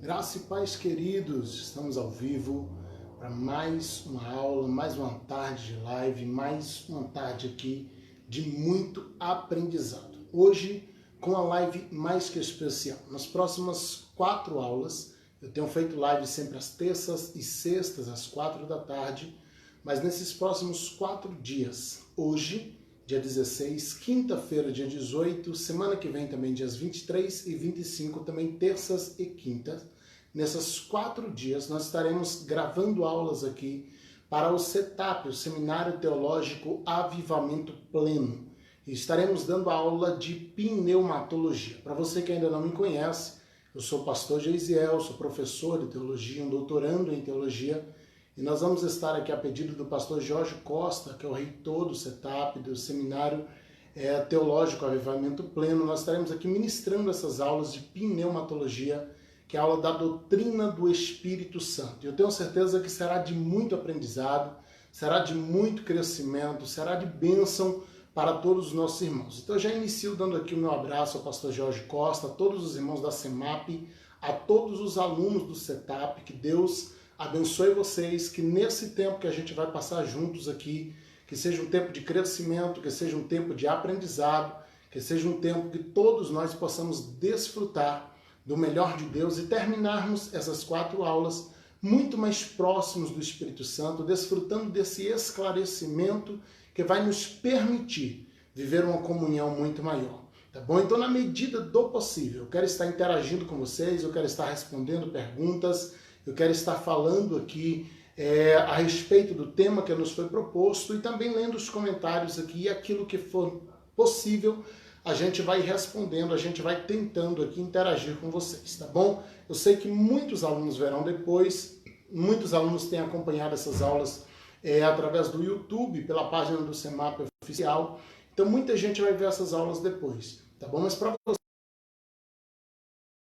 Graça e paz, queridos, estamos ao vivo para mais uma aula, mais uma tarde de live, mais uma tarde aqui de muito aprendizado. Hoje, com a live mais que especial. Nas próximas 4 aulas, eu tenho feito live sempre às terças e sextas, às 4 da tarde, mas nesses próximos 4 dias, hoje, dia 16, quinta-feira, dia 18, semana que vem também, dias 23 e 25, também terças e quintas. Nesses 4 dias, nós estaremos gravando aulas aqui para o CETAP, o Seminário Teológico Avivamento Pleno. E estaremos dando aula de pneumatologia. Para você que ainda não me conhece, eu sou o pastor Geisiel, sou professor de teologia, um doutorando em teologia, e nós vamos estar aqui a pedido do pastor Jorge Costa, que é o reitor do CETAP, do Seminário Teológico Avivamento Pleno. Nós estaremos aqui ministrando essas aulas de pneumatologia, que é a aula da doutrina do Espírito Santo. Eu tenho certeza que será de muito aprendizado, será de muito crescimento, será de bênção para todos os nossos irmãos. Então eu já inicio dando aqui o meu abraço ao pastor Jorge Costa, a todos os irmãos da CEMAP, a todos os alunos do CETAP, que Deus abençoe vocês, que nesse tempo que a gente vai passar juntos aqui, que seja um tempo de crescimento, que seja um tempo de aprendizado, que seja um tempo que todos nós possamos desfrutar do melhor de Deus e terminarmos essas 4 aulas muito mais próximos do Espírito Santo, desfrutando desse esclarecimento que vai nos permitir viver uma comunhão muito maior. Tá bom? Então, na medida do possível, eu quero estar interagindo com vocês, eu quero estar respondendo perguntas, eu quero estar falando aqui a respeito do tema que nos foi proposto e também lendo os comentários aqui e aquilo que for possível, a gente vai respondendo, a gente vai tentando aqui interagir com vocês, tá bom? Eu sei que muitos alunos verão depois, muitos alunos têm acompanhado essas aulas através do YouTube, pela página do CEMAP Oficial, então muita gente vai ver essas aulas depois, tá bom? Mas para você,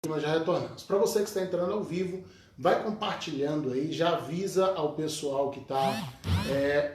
nós já retornamos. Para você que está entrando ao vivo, vai compartilhando aí, já avisa ao pessoal que está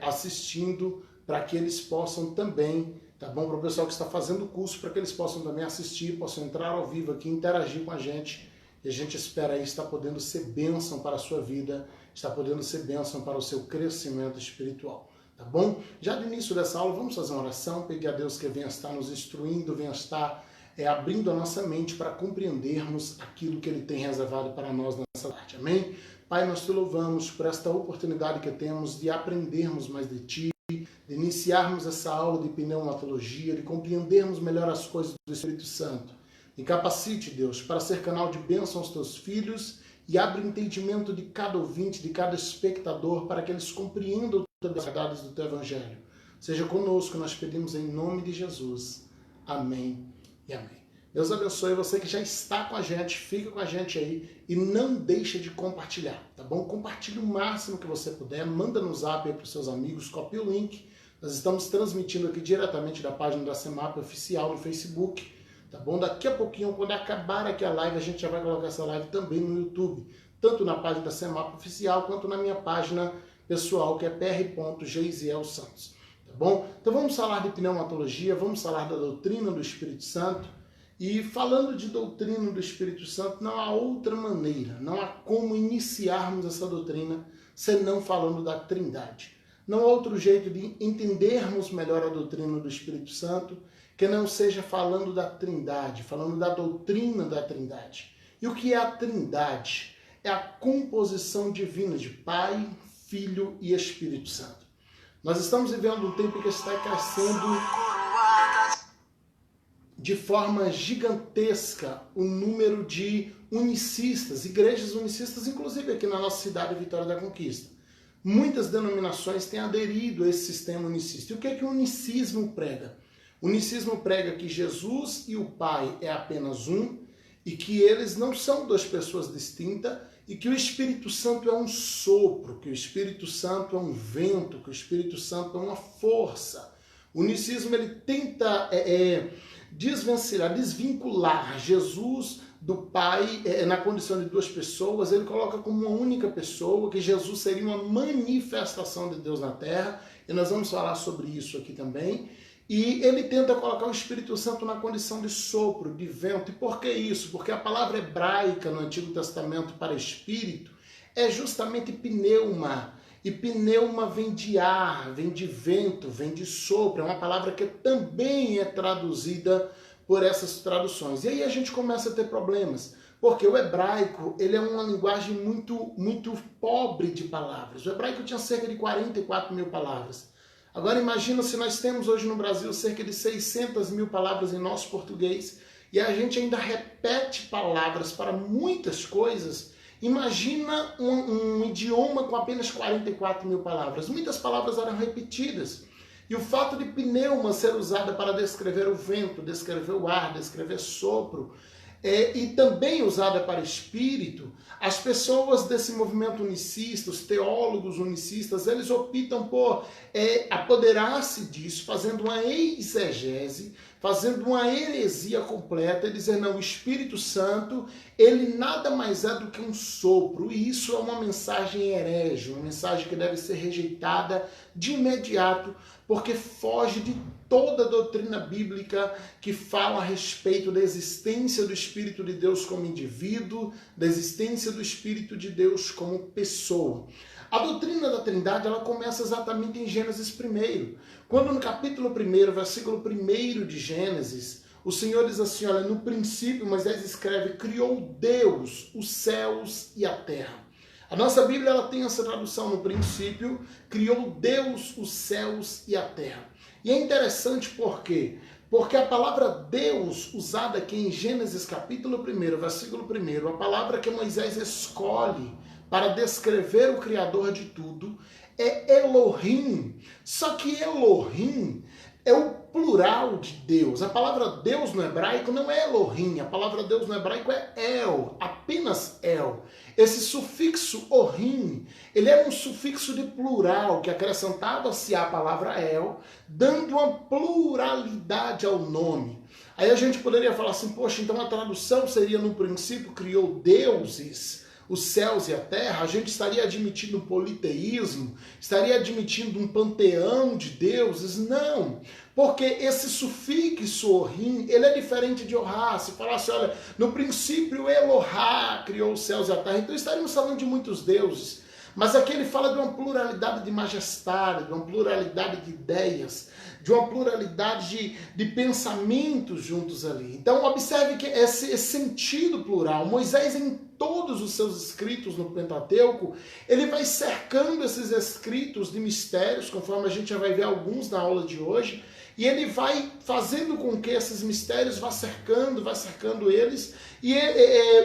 assistindo, para que eles possam também, tá bom? Para o pessoal que está fazendo o curso, para que eles possam também assistir, possam entrar ao vivo aqui, interagir com a gente. E a gente espera aí estar podendo ser bênção para a sua vida, estar podendo ser bênção para o seu crescimento espiritual, tá bom? Já no início dessa aula, vamos fazer uma oração, pedir a Deus que venha estar nos instruindo, venha estar abrindo a nossa mente para compreendermos aquilo que Ele tem reservado para nós nessa tarde, amém? Pai, nós te louvamos por esta oportunidade que temos de aprendermos mais de Ti, de iniciarmos essa aula de pneumatologia, de compreendermos melhor as coisas do Espírito Santo. E capacite, Deus, para ser canal de bênção aos Teus filhos e abre o entendimento de cada ouvinte, de cada espectador, para que eles compreendam as verdades do Teu Evangelho. Seja conosco, nós pedimos em nome de Jesus. Amém e amém. Deus abençoe você que já está com a gente, fica com a gente aí e não deixa de compartilhar, tá bom? Compartilhe o máximo que você puder, manda no zap aí para os seus amigos, copia o link. Nós estamos transmitindo aqui diretamente da página da CEMAP Oficial no Facebook, tá bom? Daqui a pouquinho, quando acabar aqui a live, a gente já vai colocar essa live também no YouTube, tanto na página da CEMAP Oficial, quanto na minha página pessoal, que é pr.geisiel Santos. Tá bom? Então vamos falar de pneumatologia, vamos falar da doutrina do Espírito Santo. E falando de doutrina do Espírito Santo, não há outra maneira, não há como iniciarmos essa doutrina senão falando da Trindade. Não há outro jeito de entendermos melhor a doutrina do Espírito Santo que não seja falando da Trindade, falando da doutrina da Trindade. E o que é a Trindade? É a composição divina de Pai, Filho e Espírito Santo. Nós estamos vivendo um tempo que está crescendo de forma gigantesca o número de unicistas, igrejas unicistas, inclusive aqui na nossa cidade, Vitória da Conquista. Muitas denominações têm aderido a esse sistema unicista. E o que é que o unicismo prega? O unicismo prega que Jesus e o Pai é apenas um e que eles não são 2 pessoas distintas e que o Espírito Santo é um sopro, que o Espírito Santo é um vento, que o Espírito Santo é uma força. O unicismo ele tenta desvincular Jesus do Pai na condição de 2 pessoas, ele coloca como uma única pessoa, que Jesus seria uma manifestação de Deus na Terra, e nós vamos falar sobre isso aqui também, E ele tenta colocar o Espírito Santo na condição de sopro, de vento. E por que isso? Porque a palavra hebraica no Antigo Testamento para espírito é justamente pneuma. E pneuma vem de ar, vem de vento, vem de sopro. É uma palavra que também é traduzida por essas traduções. E aí a gente começa a ter problemas. Porque o hebraico, ele é uma linguagem muito pobre de palavras. O hebraico tinha cerca de 44 mil palavras. Agora imagina se nós temos hoje no Brasil cerca de 600 mil palavras em nosso português e a gente ainda repete palavras para muitas coisas. Imagina um idioma com apenas 44 mil palavras. Muitas palavras eram repetidas. E o fato de pneuma ser usada para descrever o vento, descrever o ar, descrever sopro, e também usada para espírito, as pessoas desse movimento unicista, os teólogos unicistas, eles optam por apoderar-se disso, fazendo uma exegese, fazendo uma heresia completa, e dizer, não, o Espírito Santo, ele nada mais é do que um sopro, e isso é uma mensagem herege, uma mensagem que deve ser rejeitada de imediato, porque foge de toda a doutrina bíblica que fala a respeito da existência do Espírito de Deus como indivíduo, da existência do Espírito de Deus como pessoa. A doutrina da Trindade, ela começa exatamente em Gênesis 1, quando no capítulo 1, versículo 1 de Gênesis, o Senhor diz assim, olha, no princípio, Moisés escreve, criou Deus os céus e a terra. A nossa Bíblia ela tem essa tradução no princípio, criou Deus os céus e a terra. E é interessante por quê? Porque a palavra Deus, usada aqui em Gênesis capítulo 1, versículo 1, a palavra que Moisés escolhe para descrever o Criador de tudo, é Elohim. Só que Elohim é o plural de Deus. A palavra Deus no hebraico não é Elohim, a palavra Deus no hebraico é El, apenas El. Esse sufixo Ohim, ele é um sufixo de plural que acrescentava-se à palavra El, dando uma pluralidade ao nome. Aí a gente poderia falar assim, poxa, então a tradução seria no princípio criou deuses, os céus e a terra, a gente estaria admitindo um politeísmo, estaria admitindo um panteão de deuses? Não, porque esse sufixo Ohim, ele é diferente de Ohá. Se falasse, olha, no princípio Elohá criou os céus e a terra, então estaríamos falando de muitos deuses. Mas aqui ele fala de uma pluralidade de majestade, de uma pluralidade de ideias, de uma pluralidade de pensamentos juntos ali. Então observe que esse sentido plural, Moisés em todos os seus escritos no Pentateuco, ele vai cercando esses escritos de mistérios, conforme a gente já vai ver alguns na aula de hoje, e ele vai fazendo com que esses mistérios vá cercando eles, e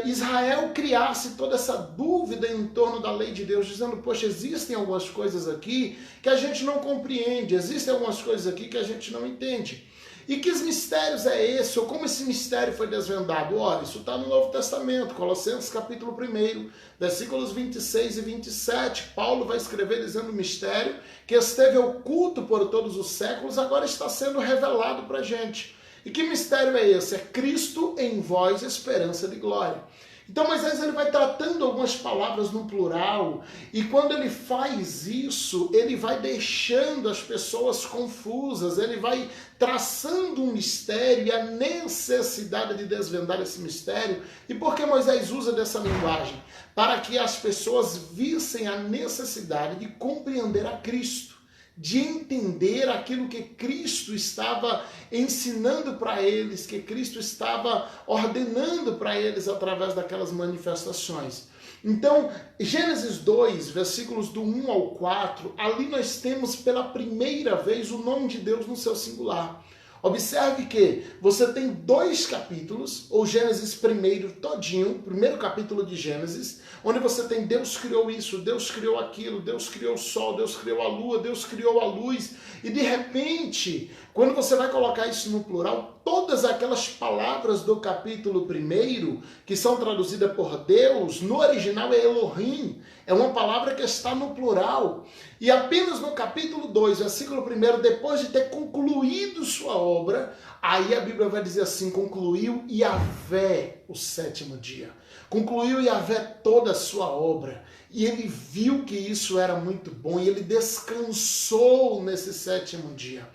Israel criasse toda essa dúvida em torno da lei de Deus, dizendo, poxa, existem algumas coisas aqui que a gente não compreende, existem algumas coisas aqui que a gente não entende. E que mistérios é esse? Ou como esse mistério foi desvendado? Olha, isso está no Novo Testamento, Colossenses capítulo 1, versículos 26 e 27. Paulo vai escrever dizendo o mistério que esteve oculto por todos os séculos, agora está sendo revelado para a gente. E que mistério é esse? É Cristo em vós, esperança de glória. Então Moisés ele vai tratando algumas palavras no plural, e quando ele faz isso, ele vai deixando as pessoas confusas, ele vai traçando um mistério e a necessidade de desvendar esse mistério. E por que Moisés usa dessa linguagem? Para que as pessoas vissem a necessidade de compreender a Cristo, de entender aquilo que Cristo estava ensinando para eles, que Cristo estava ordenando para eles através daquelas manifestações. Então, Gênesis 2, versículos do 1 ao 4, ali nós temos pela primeira vez o nome de Deus no seu singular. Observe que você tem 2 capítulos, ou Gênesis primeiro todinho, primeiro capítulo de Gênesis, onde você tem Deus criou isso, Deus criou aquilo, Deus criou o sol, Deus criou a lua, Deus criou a luz, e de repente, quando você vai colocar isso no plural, todas aquelas palavras do capítulo 1, que são traduzidas por Deus, no original é Elohim, é uma palavra que está no plural. E apenas no capítulo 2, versículo 1, depois de ter concluído sua obra, aí a Bíblia vai dizer assim, concluiu Yahvé o 7º dia. Concluiu Yahvé toda a sua obra. E ele viu que isso era muito bom, e ele descansou nesse 7º dia.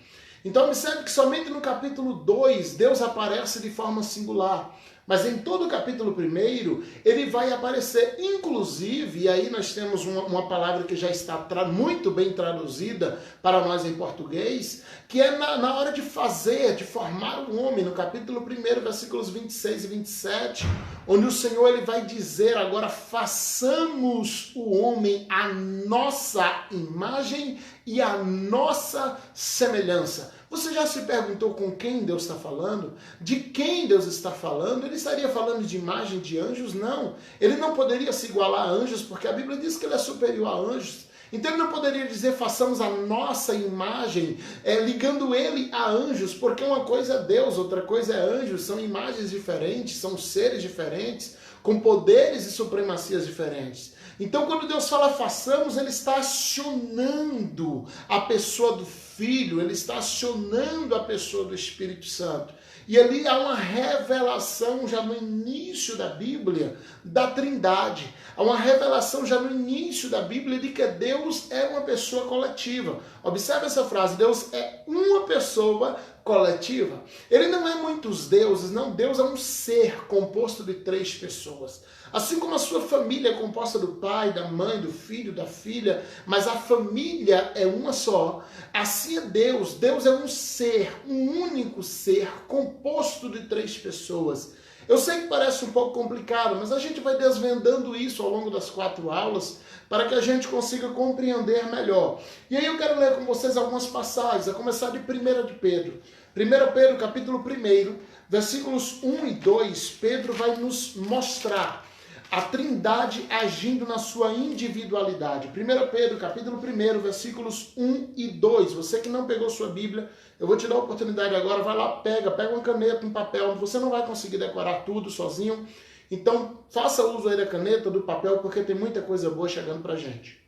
Então observe que somente no capítulo 2 Deus aparece de forma singular. Mas em todo o capítulo 1, ele vai aparecer, inclusive, e aí nós temos uma palavra que já está muito bem traduzida para nós em português, que é na hora de fazer, de formar o homem, no capítulo 1, versículos 26 e 27, onde o Senhor ele vai dizer agora, façamos o homem à nossa imagem e à nossa semelhança. Você já se perguntou com quem Deus está falando? De quem Deus está falando? Ele estaria falando de imagem de anjos? Não. Ele não poderia se igualar a anjos, porque a Bíblia diz que ele é superior a anjos. Então ele não poderia dizer, façamos a nossa imagem, ligando ele a anjos, porque uma coisa é Deus, outra coisa é anjos, são imagens diferentes, são seres diferentes, com poderes e supremacias diferentes. Então, quando Deus fala façamos, ele está acionando a pessoa do Filho, ele está acionando a pessoa do Espírito Santo. E ali há uma revelação já no início da Bíblia da Trindade. Há uma revelação já no início da Bíblia de que Deus é uma pessoa coletiva. Observe essa frase, Deus é uma pessoa coletiva. Ele não é muitos deuses, não. Deus é um ser composto de 3 pessoas. Assim como a sua família é composta do pai, da mãe, do filho, da filha, mas a família é uma só, assim é Deus. Deus é um ser, um único ser, composto de 3 pessoas. Eu sei que parece um pouco complicado, mas a gente vai desvendando isso ao longo das 4 aulas, para que a gente consiga compreender melhor. E aí eu quero ler com vocês algumas passagens, a começar de 1 de Pedro. 1 Pedro, capítulo 1, versículos 1 e 2, Pedro vai nos mostrar a Trindade agindo na sua individualidade. 1 Pedro, capítulo 1, versículos 1 e 2. Você que não pegou sua Bíblia, eu vou te dar a oportunidade agora, vai lá, pega uma caneta, um papel, você não vai conseguir decorar tudo sozinho, então faça uso aí da caneta, do papel, porque tem muita coisa boa chegando pra gente.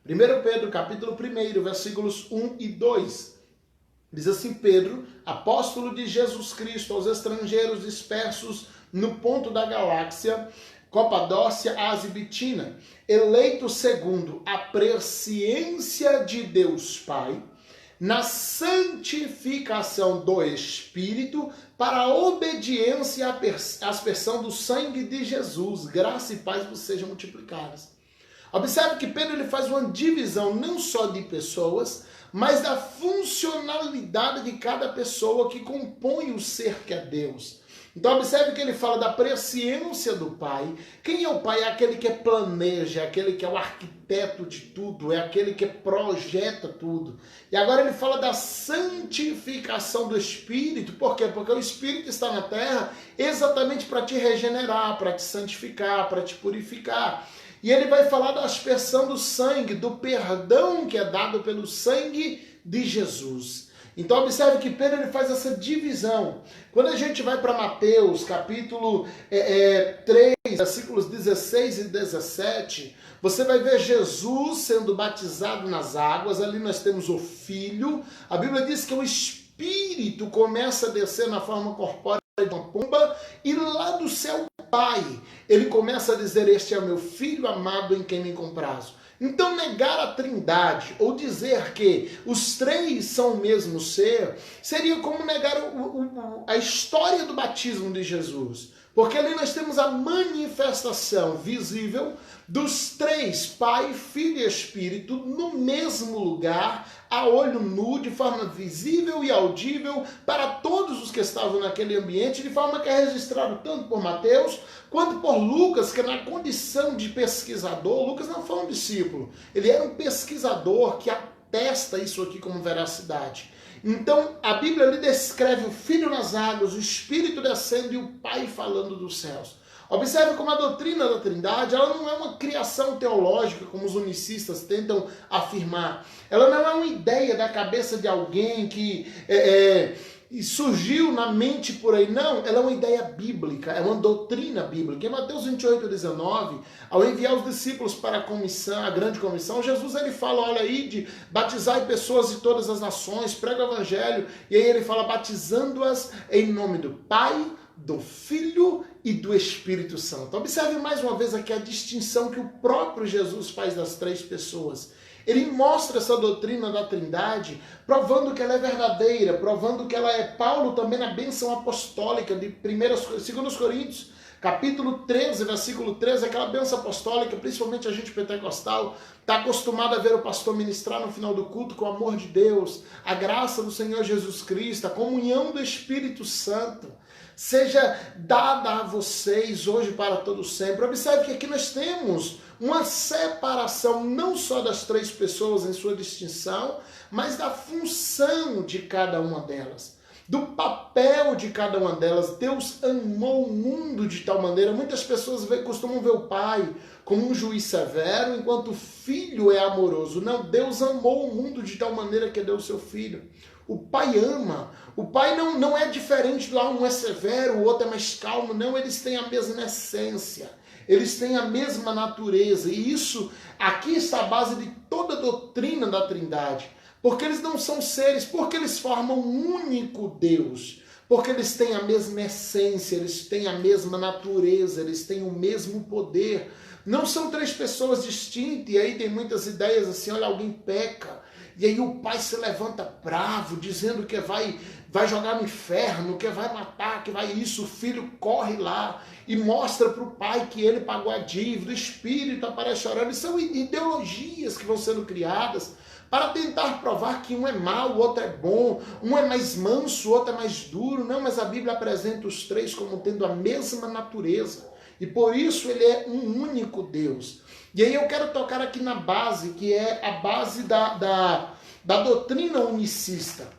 1 Pedro, capítulo 1, versículos 1 e 2. Diz assim, Pedro, apóstolo de Jesus Cristo, aos estrangeiros dispersos no ponto da galáxia, Capadócia, Ásia e Bitina, eleito segundo a presciência de Deus Pai, na santificação do Espírito, para a obediência e a aspersão do sangue de Jesus, graça e paz vos sejam multiplicadas. Observe que Pedro ele faz uma divisão não só de pessoas, mas da funcionalidade de cada pessoa que compõe o ser que é Deus. Então observe que ele fala da presciência do Pai. Quem é o Pai? É aquele que planeja, é aquele que é o arquiteto de tudo, é aquele que projeta tudo. E agora ele fala da santificação do Espírito. Por quê? Porque o Espírito está na terra exatamente para te regenerar, para te santificar, para te purificar. E ele vai falar da aspersão do sangue, do perdão que é dado pelo sangue de Jesus. Então observe que Pedro ele faz essa divisão. Quando a gente vai para Mateus, capítulo 3, versículos 16 e 17, você vai ver Jesus sendo batizado nas águas. Ali nós temos o Filho. A Bíblia diz que o Espírito começa a descer na forma corpórea de uma pomba, e lá do céu o Pai, ele começa a dizer, este é o meu Filho amado em quem me comprazo. Então negar a Trindade, ou dizer que os 3 são o mesmo ser, seria como negar a história do batismo de Jesus. Porque ali nós temos a manifestação visível dos 3, Pai, Filho e Espírito, no mesmo lugar, a olho nu, de forma visível e audível para todos os que estavam naquele ambiente, de forma que é registrado tanto por Mateus quanto por Lucas, que na condição de pesquisador, Lucas não foi um discípulo, ele era um pesquisador que atesta isso aqui como veracidade. Então, a Bíblia ali descreve o Filho nas águas, o Espírito descendo e o Pai falando dos céus. Observe como a doutrina da Trindade, ela não é uma criação teológica, como os unicistas tentam afirmar. Ela não é uma ideia da cabeça de alguém que surgiu na mente por aí. Não, ela é uma ideia bíblica, é uma doutrina bíblica. Em Mateus 28, 19, ao enviar os discípulos para a comissão, a grande comissão, Jesus ele fala, olha aí, de batizar pessoas de todas as nações, prega o evangelho, e aí ele fala, batizando-as em nome do Pai, do Filho e do Espírito Santo. Observe mais uma vez aqui a distinção que o próprio Jesus faz das 3 pessoas. Ele mostra essa doutrina da Trindade, provando que ela é verdadeira, provando que ela é. Paulo também na bênção apostólica de 2 Coríntios, capítulo 13, versículo 13, aquela bênção apostólica, principalmente a gente pentecostal, está acostumado a ver o pastor ministrar no final do culto com o amor de Deus, a graça do Senhor Jesus Cristo, a comunhão do Espírito Santo, seja dada a vocês hoje para todo sempre. Observe que aqui nós temos uma separação não só das três pessoas em sua distinção, mas da função de cada uma delas, do papel de cada uma delas. Deus amou o mundo de tal maneira. Muitas pessoas costumam ver o pai como um juiz severo, enquanto o filho é amoroso. Não, Deus amou o mundo de tal maneira que deu o seu filho. O pai ama. O pai não é diferente lá, um é severo, o outro é mais calmo. Não, eles têm a mesma essência. Eles têm a mesma natureza. E isso, aqui está a base de toda a doutrina da Trindade. Porque eles não são seres, porque eles formam um único Deus. Porque eles têm a mesma essência, eles têm a mesma natureza, eles têm o mesmo poder. Não são três pessoas distintas, e aí tem muitas ideias assim, olha, alguém peca, e aí o pai se levanta bravo, dizendo que vai jogar no inferno, que vai matar, que vai isso, o filho corre lá e mostra para o pai que ele pagou a dívida, o espírito aparece chorando. E são ideologias que vão sendo criadas para tentar provar que um é mau, o outro é bom, um é mais manso, o outro é mais duro. Não, mas a Bíblia apresenta os três como tendo a mesma natureza. E por isso ele é um único Deus. E aí eu quero tocar aqui na base, que é a base da doutrina unicista.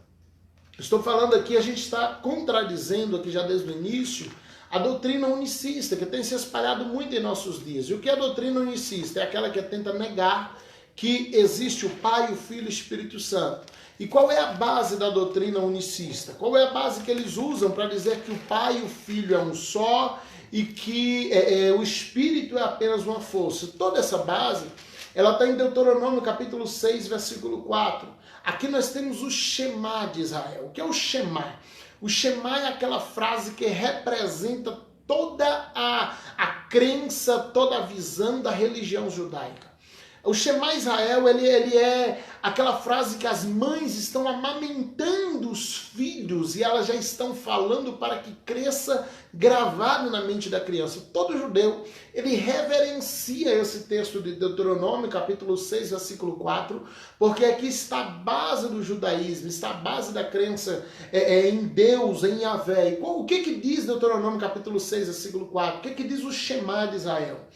Estou falando aqui, a gente está contradizendo aqui já desde o início a doutrina unicista, que tem se espalhado muito em nossos dias. E o que é a doutrina unicista? É aquela que tenta negar que existe o Pai, o Filho e o Espírito Santo. E qual é a base da doutrina unicista? Qual é a base que eles usam para dizer que o Pai e o Filho é um só e que o Espírito é apenas uma força? Toda essa base, ela está em Deuteronômio capítulo 6, versículo 4. Aqui nós temos o Shema de Israel. O que é o Shema? O Shema é aquela frase que representa toda a crença, toda a visão da religião judaica. O Shema Israel, ele é aquela frase que as mães estão amamentando os filhos e elas já estão falando para que cresça gravado na mente da criança. Todo judeu, ele reverencia esse texto de Deuteronômio, capítulo 6, versículo 4, porque aqui está a base do judaísmo, está a base da crença em Deus, em Yahvé. O que diz Deuteronômio, capítulo 6, versículo 4? O que diz o Shema de Israel?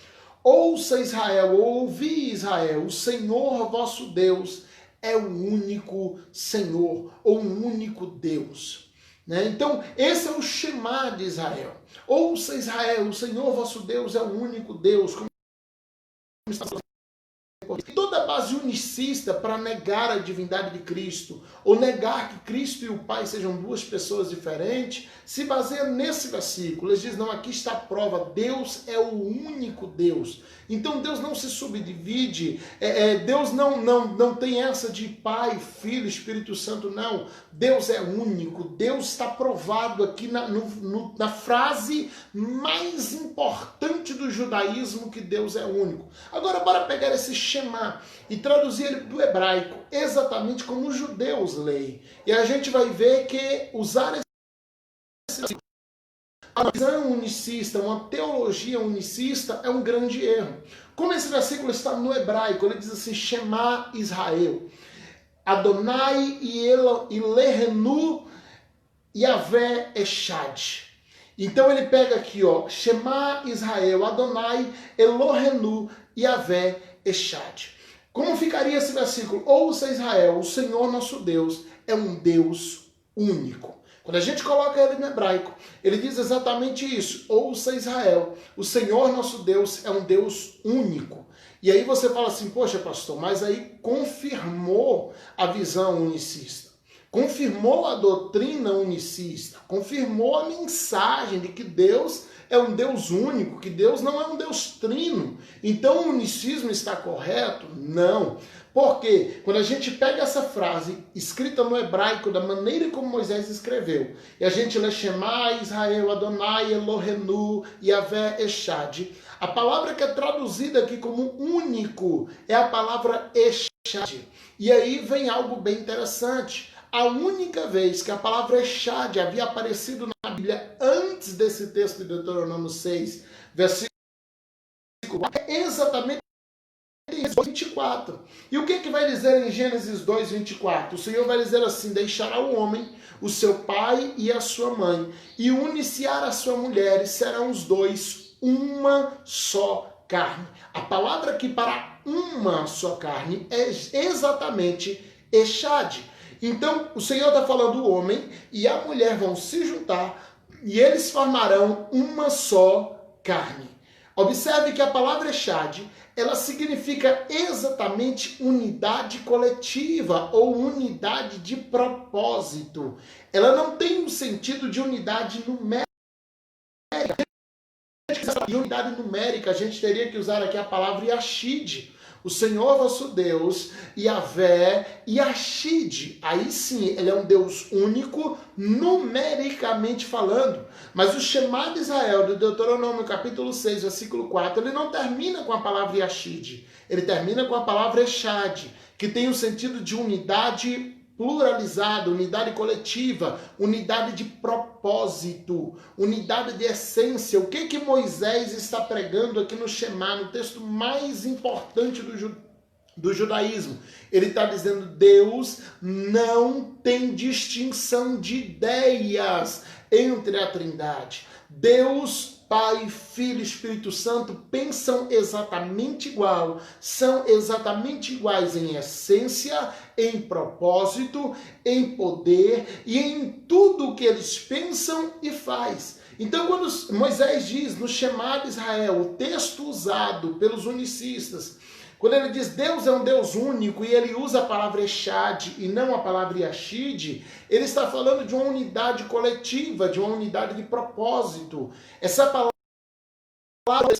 Ouça Israel, ouvi Israel, o Senhor vosso Deus é o único Senhor, ou um único Deus. Né? Então, esse é o Shema de Israel. Ouça Israel, o Senhor vosso Deus é o único Deus. Toda base unicista para negar a divindade de Cristo, ou negar que Cristo e o Pai sejam duas pessoas diferentes, se baseia nesse versículo. Eles dizem, não, aqui está a prova, Deus é o único Deus. Então Deus não se subdivide, Deus não tem essa de Pai, Filho, Espírito Santo, não. Deus é único, Deus está provado aqui na frase mais importante do judaísmo, que Deus é único. Agora bora pegar esse Shema e traduzir ele do hebraico, exatamente como os judeus leem. E a gente vai ver que usar esse uma visão unicista, uma teologia unicista é um grande erro. Como esse versículo está no hebraico, ele diz assim, Shema Israel, Adonai Elohenu Yahvé Echad. Então ele pega aqui, ó, Shema Israel, Adonai Elohenu Yahvé Echad. Como ficaria esse versículo? Ouça Israel, o Senhor nosso Deus é um Deus único. Quando a gente coloca ele no hebraico, ele diz exatamente isso. Ouça Israel, o Senhor nosso Deus é um Deus único. E aí você fala assim, poxa pastor, mas aí confirmou a visão unicista. Confirmou a doutrina unicista. Confirmou a mensagem de que Deus é um Deus único, que Deus não é um Deus trino. Então o unicismo está correto? Não. Porque quando a gente pega essa frase escrita no hebraico da maneira como Moisés escreveu, e a gente lê Shema Israel, Adonai Elohenu Yahvé Echad, a palavra que é traduzida aqui como único é a palavra Echad. Echad. E aí vem algo bem interessante. A única vez que a palavra Echad havia aparecido na Bíblia antes desse texto de Deuteronômio 6, versículo 4, é exatamente em Gênesis 2:24. E o que vai dizer em Gênesis 2:24? O Senhor vai dizer assim: deixará o homem, o seu pai e a sua mãe, e uniciar a sua mulher, e serão os dois uma só carne. A palavra aqui para uma só carne é exatamente Echad. Então, o Senhor está falando o homem e a mulher vão se juntar e eles formarão uma só carne. Observe que a palavra Echad, ela significa exatamente unidade coletiva ou unidade de propósito. Ela não tem um sentido de unidade numérica. E unidade numérica, a gente teria que usar aqui a palavra Yashid. O Senhor vosso Deus, Yahvé, Yashid. Aí sim, ele é um Deus único, numericamente falando. Mas o Shema de Israel, do Deuteronômio capítulo 6, versículo 4, ele não termina com a palavra Yashid. Ele termina com a palavra Echad, que tem o sentido de unidade pluralizada, unidade coletiva, unidade de propósito, unidade de essência. O que Moisés está pregando aqui no Shema, no texto mais importante do judaísmo? Ele está dizendo: Deus não tem distinção de ideias entre a Trindade. Deus, Pai, Filho e Espírito Santo pensam exatamente igual, são exatamente iguais em essência, em propósito, em poder e em tudo o que eles pensam e faz. Então, quando Moisés diz no Shema de Israel, o texto usado pelos unicistas, quando ele diz Deus é um Deus único e ele usa a palavra Echad e não a palavra Yashid, ele está falando de uma unidade coletiva, de uma unidade de propósito. Essa palavra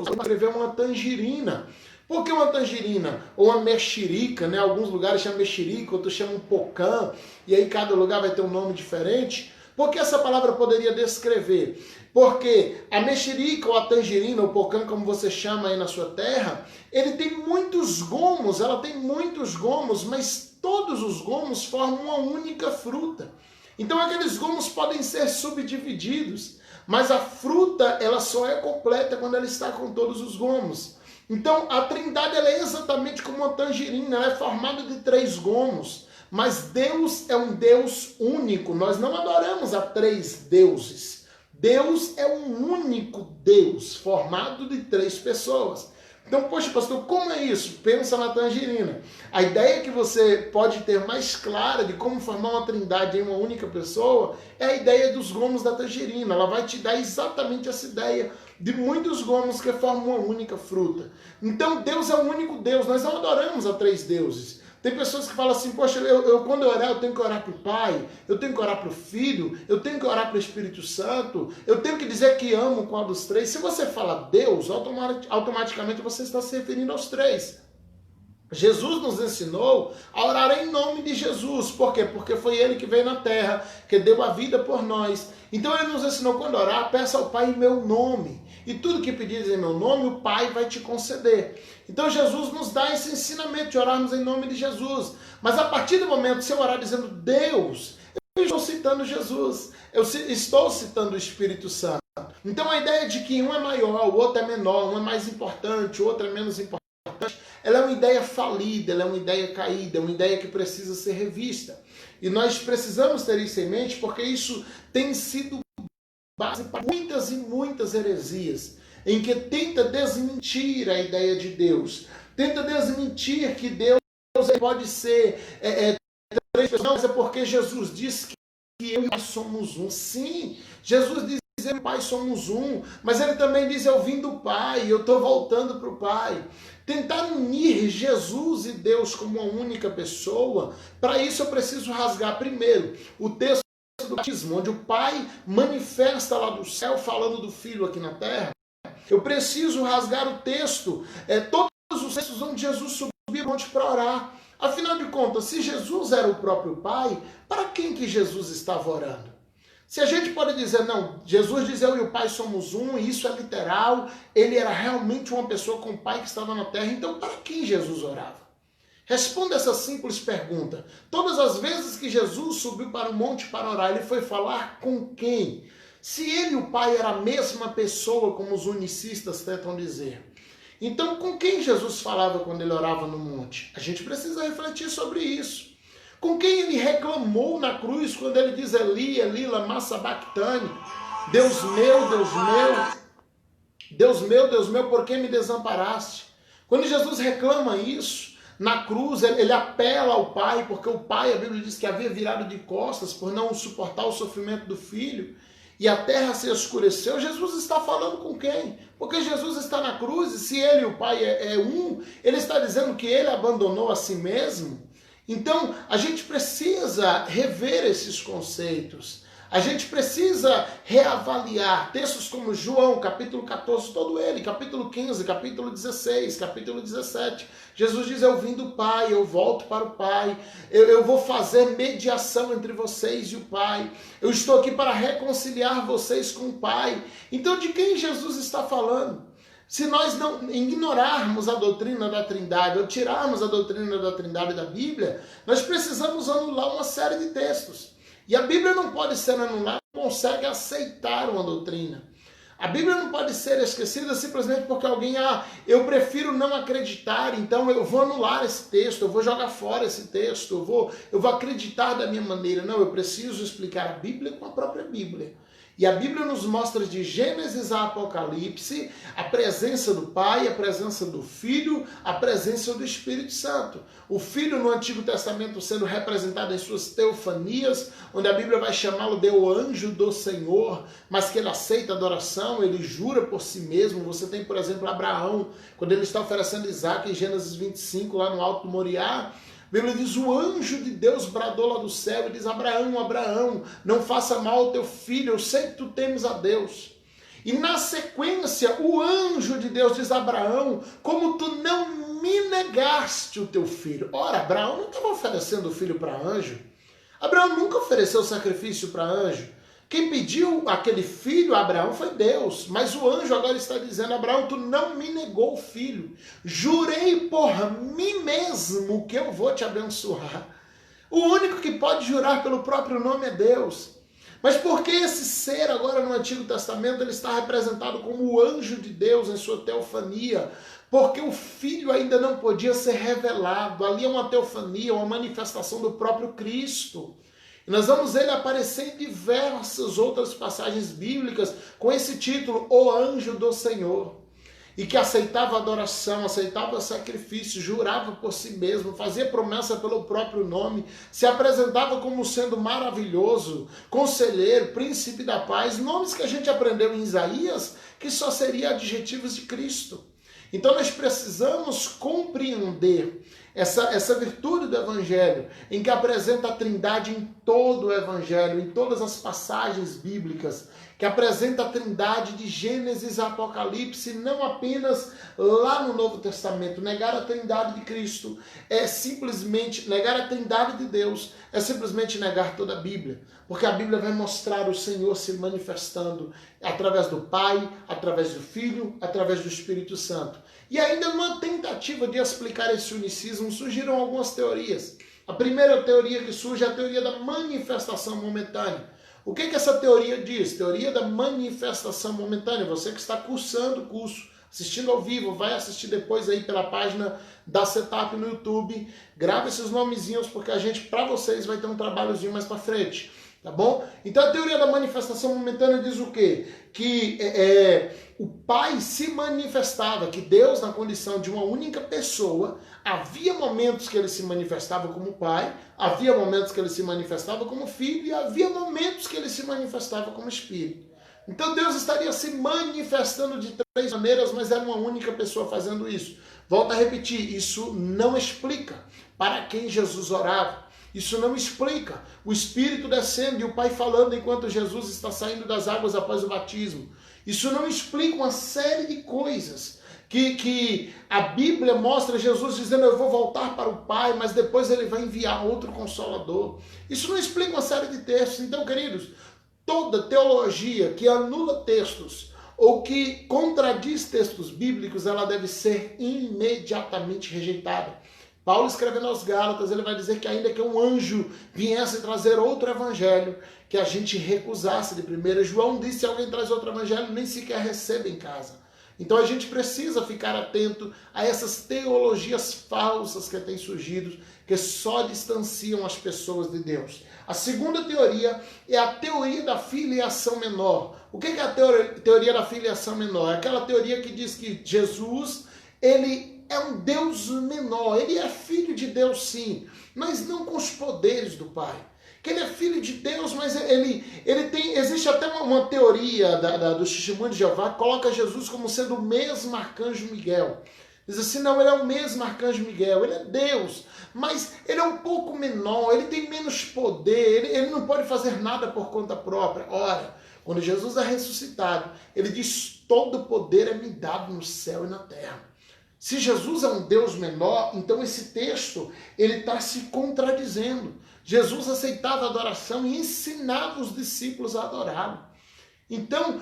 escrever uma tangerina. Por que uma tangerina? Ou uma mexerica, né? Alguns lugares chamam mexerica, outros chamam pocã, e aí cada lugar vai ter um nome diferente. Por que essa palavra poderia descrever? Porque a mexerica ou a tangerina, ou pocã, como você chama aí na sua terra, ele tem muitos gomos, ela tem muitos gomos, mas todos os gomos formam uma única fruta. Então aqueles gomos podem ser subdivididos, mas a fruta ela só é completa quando ela está com todos os gomos. Então a Trindade ela é exatamente como uma tangerina, ela é formada de 3 gomos. Mas Deus é um Deus único, nós não adoramos a 3 deuses. Deus é um único Deus, formado de 3 pessoas. Então, poxa, pastor, como é isso? Pensa na tangerina. A ideia que você pode ter mais clara de como formar uma trindade em uma única pessoa é a ideia dos gomos da tangerina. Ela vai te dar exatamente essa ideia de muitos gomos que formam uma única fruta. Então, Deus é o único Deus. Nós não adoramos a 3 deuses. Tem pessoas que falam assim, poxa, quando eu orar, eu tenho que orar para o Pai, eu tenho que orar para o Filho, eu tenho que orar para o Espírito Santo, eu tenho que dizer que amo qual dos 3. Se você fala Deus, automaticamente você está se referindo aos 3. Jesus nos ensinou a orar em nome de Jesus. Por quê? Porque foi Ele que veio na terra, que deu a vida por nós. Então Ele nos ensinou quando orar, peça ao Pai em meu nome. E tudo que pedires em meu nome, o Pai vai te conceder. Então Jesus nos dá esse ensinamento de orarmos em nome de Jesus. Mas a partir do momento que eu orar dizendo Deus, eu estou citando Jesus. Eu estou citando o Espírito Santo. Então a ideia de que um é maior, o outro é menor, um é mais importante, o outro é menos importante, ela é uma ideia falida, ela é uma ideia caída, é uma ideia que precisa ser revista. E nós precisamos ter isso em mente porque isso tem sido base para muitas e muitas heresias, em que tenta desmentir a ideia de Deus, tenta desmentir que Deus pode ser 3 pessoas, é porque Jesus disse que eu e o Pai somos um. Sim, Jesus diz que eu e o Pai somos um, mas ele também diz, eu vim do Pai, eu estou voltando para o Pai. Tentar unir Jesus e Deus como uma única pessoa, para isso eu preciso rasgar primeiro o texto do batismo, onde o Pai manifesta lá do céu falando do Filho aqui na terra. Eu preciso rasgar o texto, todos os textos onde Jesus subiu ao monte para orar. Afinal de contas, se Jesus era o próprio Pai, para quem que Jesus estava orando? Se a gente pode dizer, não, Jesus diz eu e o Pai somos um, e isso é literal, ele era realmente uma pessoa com o Pai que estava na terra, então para quem Jesus orava? Responda essa simples pergunta. Todas as vezes que Jesus subiu para o monte para orar, ele foi falar com quem? Se ele e o Pai eram a mesma pessoa, como os unicistas tentam dizer. Então, com quem Jesus falava quando ele orava no monte? A gente precisa refletir sobre isso. Com quem ele reclamou na cruz quando ele diz Eli, Eli, lama sabachthani? Deus meu, Deus meu, Deus meu, Deus meu, por que me desamparaste? Quando Jesus reclama isso, na cruz ele apela ao Pai, porque o Pai, a Bíblia diz que havia virado de costas por não suportar o sofrimento do Filho, e a terra se escureceu. Jesus está falando com quem? Porque Jesus está na cruz, e se ele e o Pai é um, ele está dizendo que ele abandonou a si mesmo. Então, a gente precisa rever esses conceitos. A gente precisa reavaliar textos como João, capítulo 14, todo ele, capítulo 15, capítulo 16, capítulo 17. Jesus diz, eu vim do Pai, eu volto para o Pai, eu vou fazer mediação entre vocês e o Pai. Eu estou aqui para reconciliar vocês com o Pai. Então, de quem Jesus está falando? Se nós não ignorarmos a doutrina da Trindade, ou tirarmos a doutrina da Trindade da Bíblia, nós precisamos anular uma série de textos. E a Bíblia não pode ser anulada, não consegue aceitar uma doutrina. A Bíblia não pode ser esquecida simplesmente porque alguém, eu prefiro não acreditar, então eu vou anular esse texto, eu vou jogar fora esse texto, eu vou acreditar da minha maneira. Não, eu preciso explicar a Bíblia com a própria Bíblia. E a Bíblia nos mostra de Gênesis a Apocalipse a presença do Pai, a presença do Filho, a presença do Espírito Santo. O Filho no Antigo Testamento sendo representado em suas teofanias, onde a Bíblia vai chamá-lo de o anjo do Senhor, mas que ele aceita a adoração, ele jura por si mesmo. Você tem, por exemplo, Abraão, quando ele está oferecendo Isaac em Gênesis 25, lá no Alto do Moriá, a Bíblia diz, o anjo de Deus bradou lá do céu e diz, Abraão, Abraão, não faça mal ao teu filho, eu sei que tu temes a Deus. E na sequência, o anjo de Deus diz a Abraão, como tu não me negaste o teu filho. Ora, Abraão não estava oferecendo o filho para anjo. Abraão nunca ofereceu sacrifício para anjo. Quem pediu aquele filho a Abraão foi Deus, mas o anjo agora está dizendo, Abraão, tu não me negou o filho, jurei por mim mesmo que eu vou te abençoar. O único que pode jurar pelo próprio nome é Deus. Mas por que esse ser agora no Antigo Testamento ele está representado como o anjo de Deus em sua teofania? Porque o Filho ainda não podia ser revelado, ali é uma teofania, uma manifestação do próprio Cristo. Nós vamos ele aparecer em diversas outras passagens bíblicas com esse título, o anjo do Senhor. E que aceitava adoração, aceitava sacrifício, jurava por si mesmo, fazia promessa pelo próprio nome, se apresentava como sendo maravilhoso, conselheiro, príncipe da paz, nomes que a gente aprendeu em Isaías, que só seriam adjetivos de Cristo. Então nós precisamos compreender essa virtude do Evangelho, em que apresenta a Trindade em todo o Evangelho, em todas as passagens bíblicas, que apresenta a Trindade de Gênesis a Apocalipse, não apenas lá no Novo Testamento. Negar a Trindade de Cristo é simplesmente, negar a Trindade de Deus é simplesmente negar toda a Bíblia, porque a Bíblia vai mostrar o Senhor se manifestando através do Pai, através do Filho, através do Espírito Santo. E ainda numa tentativa de explicar esse unicismo, surgiram algumas teorias. A primeira teoria que surge é a teoria da manifestação momentânea. O que essa teoria diz? Teoria da manifestação momentânea. Você que está cursando o curso, assistindo ao vivo, vai assistir depois aí pela página da Setup no YouTube. Grava esses nomezinhos porque a gente, para vocês, vai ter um trabalhozinho mais para frente. Tá bom? Então a teoria da manifestação momentânea diz o quê? Que o Pai se manifestava, que Deus, na condição de uma única pessoa, havia momentos que ele se manifestava como Pai, havia momentos que ele se manifestava como Filho e havia momentos que ele se manifestava como Espírito. Então Deus estaria se manifestando de três maneiras, mas era uma única pessoa fazendo isso. Volto a repetir, isso não explica para quem Jesus orava. Isso não explica o Espírito descendo e o Pai falando enquanto Jesus está saindo das águas após o batismo. Isso não explica uma série de coisas que a Bíblia mostra Jesus dizendo, eu vou voltar para o Pai, mas depois ele vai enviar outro Consolador. Isso não explica uma série de textos. Então, queridos, toda teologia que anula textos ou que contradiz textos bíblicos, ela deve ser imediatamente rejeitada. Paulo escrevendo aos Gálatas, ele vai dizer que ainda que um anjo viesse trazer outro evangelho, que a gente recusasse de primeira. João disse, se alguém traz outro evangelho, nem sequer receba em casa. Então a gente precisa ficar atento a essas teologias falsas que têm surgido, que só distanciam as pessoas de Deus. A segunda teoria é a teoria da filiação menor. O que é a teoria da filiação menor? É aquela teoria que diz que Jesus, ele é um Deus menor, ele é filho de Deus sim, mas não com os poderes do Pai. Que ele é filho de Deus, mas existe até uma teoria do Testemunho de Jeová que coloca Jesus como sendo o mesmo arcanjo Miguel. Diz assim, não, ele é o mesmo arcanjo Miguel, ele é Deus, mas ele é um pouco menor, ele tem menos poder, ele não pode fazer nada por conta própria. Ora, quando Jesus é ressuscitado, ele diz, todo poder é me dado no céu e na terra. Se Jesus é um Deus menor, então esse texto ele está se contradizendo. Jesus aceitava a adoração e ensinava os discípulos a adorá-lo. Então,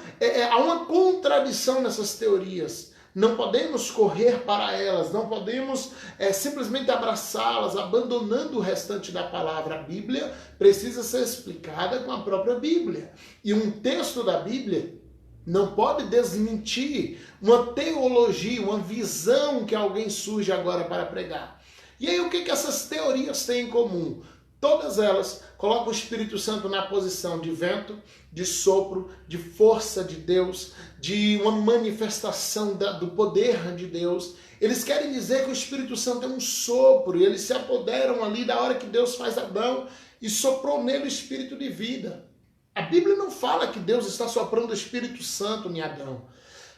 há uma contradição nessas teorias. Não podemos correr para elas, não podemos simplesmente abraçá-las, abandonando o restante da palavra. A Bíblia precisa ser explicada com a própria Bíblia. E um texto da Bíblia não pode desmentir uma teologia, uma visão que alguém surge agora para pregar. E aí o que essas teorias têm em comum? Todas elas colocam o Espírito Santo na posição de vento, de sopro, de força de Deus, de uma manifestação do poder de Deus. Eles querem dizer que o Espírito Santo é um sopro, e eles se apoderam ali da hora que Deus faz Adão e soprou nele o Espírito de vida. A Bíblia não fala que Deus está soprando o Espírito Santo em Adão.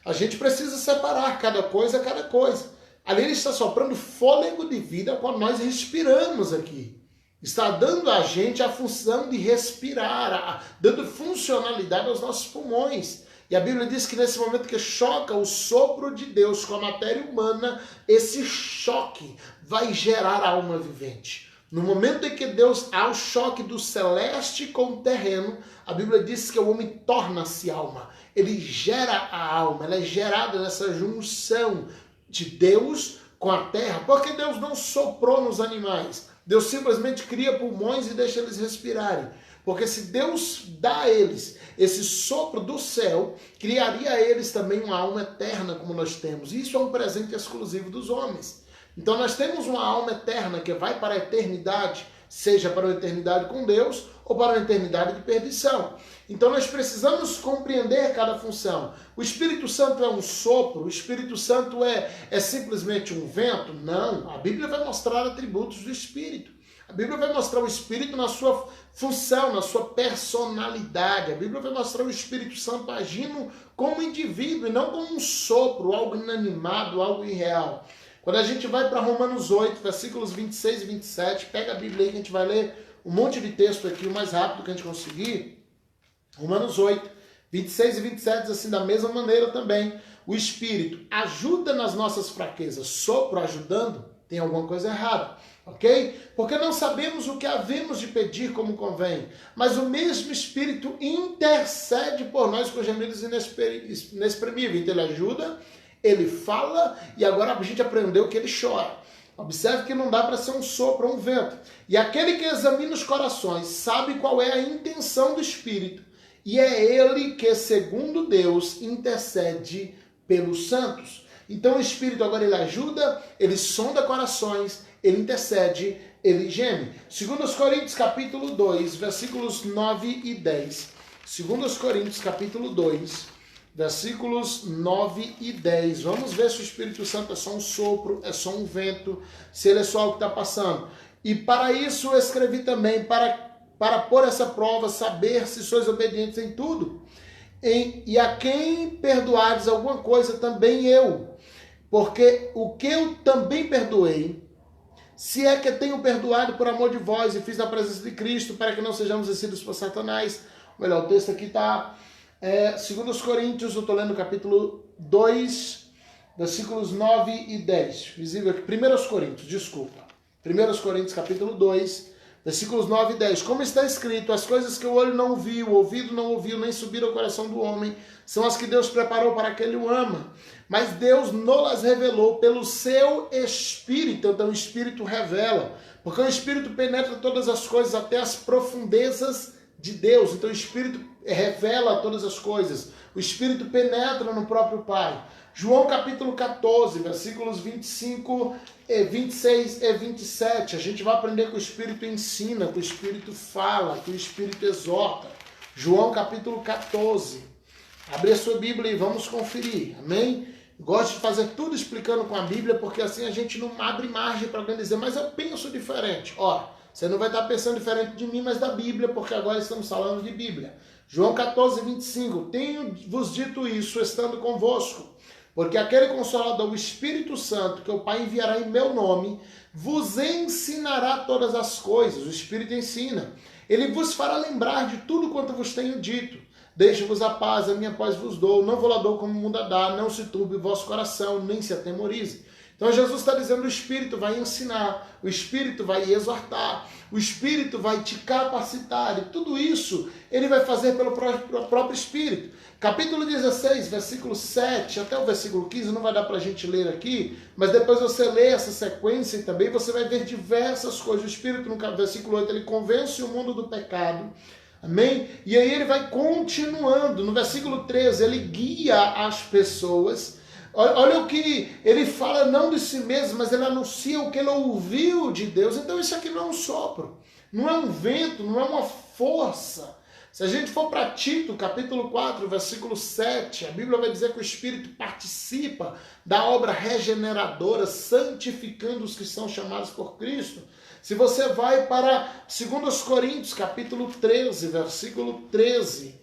A gente precisa separar cada coisa é cada coisa. Ali ele está soprando fôlego de vida quando nós respiramos aqui. Está dando a gente a função de respirar, dando funcionalidade aos nossos pulmões. E a Bíblia diz que nesse momento que choca o sopro de Deus com a matéria humana, esse choque vai gerar a alma vivente. No momento em que Deus há o choque do celeste com o terreno, a Bíblia diz que o homem torna-se alma. Ele gera a alma, ela é gerada nessa junção de Deus com a terra. Porque Deus não soprou nos animais. Deus simplesmente cria pulmões e deixa eles respirarem. Porque se Deus dá a eles esse sopro do céu, criaria a eles também uma alma eterna como nós temos. E isso é um presente exclusivo dos homens. Então nós temos uma alma eterna que vai para a eternidade, seja para a eternidade com Deus ou para a eternidade de perdição. Então nós precisamos compreender cada função. O Espírito Santo é um sopro? O Espírito Santo é simplesmente um vento? Não. A Bíblia vai mostrar atributos do Espírito. A Bíblia vai mostrar o Espírito na sua função, na sua personalidade. A Bíblia vai mostrar o Espírito Santo agindo como indivíduo e não como um sopro, algo inanimado, algo irreal. Quando a gente vai para Romanos 8, versículos 26 e 27, pega a Bíblia aí que a gente vai ler um monte de texto aqui, o mais rápido que a gente conseguir. Romanos 8, 26 e 27 diz assim, da mesma maneira também, o Espírito ajuda nas nossas fraquezas. Sopro ajudando, tem alguma coisa errada, ok? Porque não sabemos o que havemos de pedir como convém, mas o mesmo Espírito intercede por nós com gemidos inexprimíveis. Então ele ajuda, ele fala e agora a gente aprendeu que ele chora. Observe que não dá para ser um sopro ou um vento. E aquele que examina os corações sabe qual é a intenção do Espírito. E é ele que, segundo Deus, intercede pelos santos. Então o Espírito agora ele ajuda, ele sonda corações, ele intercede, ele geme. 2 Coríntios capítulo 2, versículos 9 e 10. 2 Coríntios capítulo 2, versículos 9 e 10. Vamos ver se o Espírito Santo é só um sopro, é só um vento, se ele é só o que está passando. E para isso eu escrevi também, para pôr essa prova, saber se sois obedientes em tudo. E a quem perdoares alguma coisa, também eu. Porque o que eu também perdoei, se é que tenho perdoado por amor de vós e fiz na presença de Cristo, para que não sejamos vencidos por Satanás. Melhor, o texto aqui está... 2 Coríntios, eu estou lendo capítulo 2, versículos 9 e 10. Visível aqui. 1 Coríntios, desculpa. 1 Coríntios, capítulo 2, Versículos 9 e 10. Como está escrito, as coisas que o olho não viu, o ouvido não ouviu, nem subiram ao coração do homem, são as que Deus preparou para aquele o ama. Mas Deus não-las revelou pelo seu Espírito. Então o Espírito revela. Porque o Espírito penetra todas as coisas até as profundezas de Deus. Então o Espírito revela todas as coisas. O Espírito penetra no próprio Pai. João capítulo 14, versículos 25, 26 e 27. A gente vai aprender que o Espírito ensina, que o Espírito fala, que o Espírito exorta. João capítulo 14. Abre a sua Bíblia e vamos conferir. Amém? Gosto de fazer tudo explicando com a Bíblia, porque assim a gente não abre margem para alguém dizer, mas eu penso diferente. Ora, você não vai estar pensando diferente de mim, mas da Bíblia, porque agora estamos falando de Bíblia. João 14, 25. Tenho-vos dito isso estando convosco, porque aquele Consolador, o Espírito Santo, que o Pai enviará em meu nome, vos ensinará todas as coisas. O Espírito ensina. Ele vos fará lembrar de tudo quanto vos tenho dito. Deixo-vos a paz, a minha paz vos dou. Não vou lá dou como o mundo a dá. Não se turbe o vosso coração, nem se atemorize. Então Jesus está dizendo, o Espírito vai ensinar, o Espírito vai exortar, o Espírito vai te capacitar, e tudo isso ele vai fazer pelo próprio Espírito. Capítulo 16, versículo 7 até o versículo 15, não vai dar para a gente ler aqui, mas depois você lê essa sequência e também você vai ver diversas coisas. O Espírito, no versículo 8, ele convence o mundo do pecado. Amém? E aí ele vai continuando. No versículo 13, ele guia as pessoas. Olha o que ele fala, não de si mesmo, mas ele anuncia o que ele ouviu de Deus. Então isso aqui não é um sopro, não é um vento, não é uma força. Se a gente for para Tito, capítulo 4, versículo 7, a Bíblia vai dizer que o Espírito participa da obra regeneradora, santificando os que são chamados por Cristo. Se você vai para 2 Coríntios, capítulo 13, versículo 13.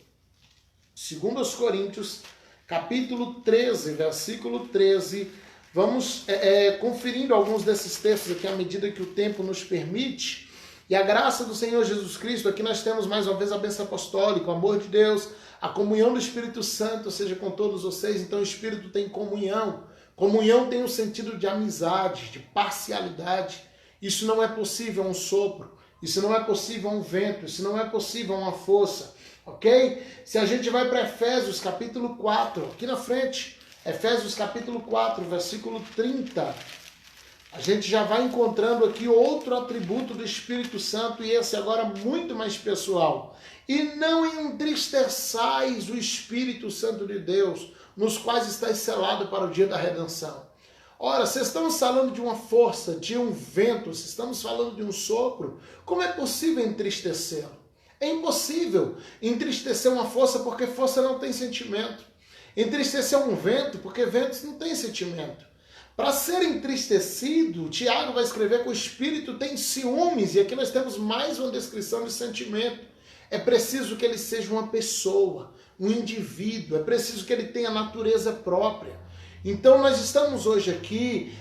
2 Coríntios, capítulo 13, versículo 13. Vamos conferindo alguns desses textos aqui à medida que o tempo nos permite. E a graça do Senhor Jesus Cristo, aqui nós temos mais uma vez a bênção apostólica, o amor de Deus, a comunhão do Espírito Santo, seja com todos vocês. Então o Espírito tem comunhão. Comunhão tem um sentido de amizade, de parcialidade. Isso não é possível um sopro, isso não é possível um vento, isso não é possível uma força, ok? Se a gente vai para Efésios capítulo 4, aqui na frente, Efésios capítulo 4, versículo 30, a gente já vai encontrando aqui outro atributo do Espírito Santo, e esse agora muito mais pessoal. E não entristeçais o Espírito Santo de Deus, nos quais estáis selado para o dia da redenção. Ora, se estamos falando de uma força, de um vento, se estamos falando de um sopro, como é possível entristecê-lo? É impossível entristecer uma força, porque força não tem sentimento. Entristecer um vento, porque ventos não tem sentimento. Para ser entristecido, Tiago vai escrever que o Espírito tem ciúmes, e aqui nós temos mais uma descrição de sentimento. É preciso que ele seja uma pessoa, um indivíduo, é preciso que ele tenha natureza própria. Então nós estamos hoje aqui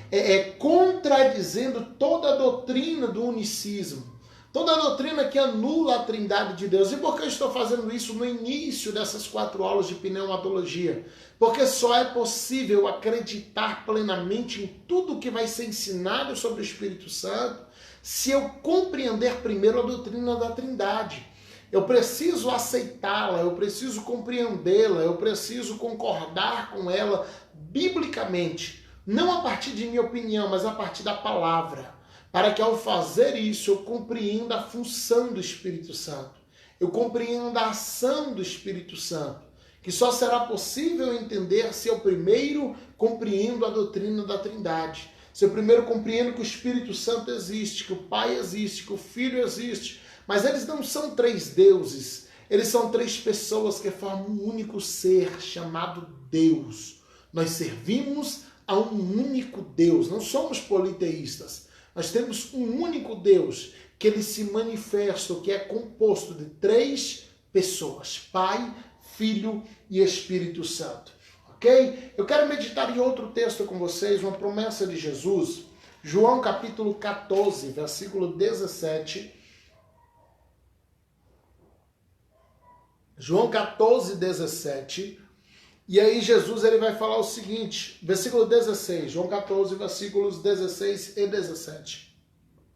contradizendo toda a doutrina do unicismo, toda a doutrina que anula a trindade de Deus. E por que eu estou fazendo isso no início dessas 4 aulas de pneumatologia? Porque só é possível acreditar plenamente em tudo que vai ser ensinado sobre o Espírito Santo se eu compreender primeiro a doutrina da trindade. Eu preciso aceitá-la, eu preciso compreendê-la, eu preciso concordar com ela biblicamente, não a partir de minha opinião, mas a partir da palavra, para que ao fazer isso eu compreenda a função do Espírito Santo, eu compreenda a ação do Espírito Santo, que só será possível entender se eu primeiro compreendo a doutrina da trindade, se eu primeiro compreendo que o Espírito Santo existe, que o Pai existe, que o Filho existe. Mas eles não são 3 deuses, eles são 3 pessoas que formam um único ser chamado Deus. Nós servimos a um único Deus, não somos politeístas. Nós temos um único Deus que ele se manifesta, que é composto de 3 pessoas, Pai, Filho e Espírito Santo. Ok? Eu quero meditar em outro texto com vocês, uma promessa de Jesus, João capítulo 14, versículo 17. João 14, 17, e aí Jesus ele vai falar o seguinte, versículo 16, João 14, versículos 16 e 17.